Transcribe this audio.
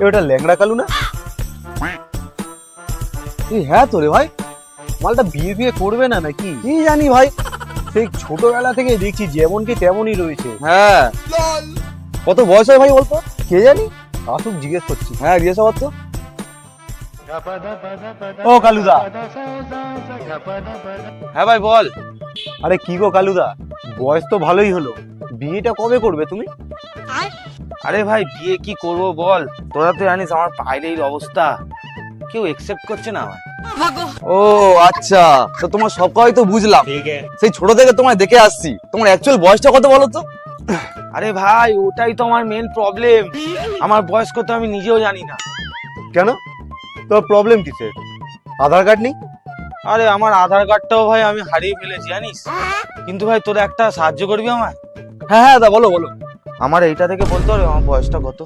ওটা ল্যাংড়া কালু না? হ্যাঁ তো রে ভাই, মালটা বিয়ে করবে না নাকি কি জানি ভাই, সেই ছোটবেলা থেকে দেখছি যেমন কি তেমনই রয়েছে। হ্যাঁ, কত বয়স হয় ভাই বলতো? কে জানি, আসুক জিজ্ঞেস করছি। হ্যাঁ, জিজ্ঞাসা করতো। ও কালুদা। হ্যাঁ ভাই বল। আরে কি গো কালুদা, বয়স তো ভালোই হলো, বিয়েটা কবে করবে তুমি? আরে ভাই বিয়ে কি করব বল, তোরা তো জানিস আমার বাইরের অবস্থা, কেউ একসেপ্ট করছে না আমার। ও আচ্ছা, তো তোমার সব কথাই তো বুঝলাম। সেই ছোট থেকে তোমায় দেখে আসছি, তোমার অ্যাকচুয়াল বয়সটা কত বলো তো? আরে ভাই ওটাই তো আমার মেন প্রবলেম, আমার বয়স কত আমি নিজেও জানি না। কেন, তোর প্রবলেম কিসের? আধার কার্ড নেই? আরে আমার আধার কার্ডটাও ভাই আমি হারিয়ে ফেলেছি জানিস। কিন্তু ভাই তোরা একটা সাহায্য করবি আমার? হ্যাঁ হ্যাঁ দা বলো বলো। আমার এইটা থেকে বলতে হবে আমার বয়সটা কত।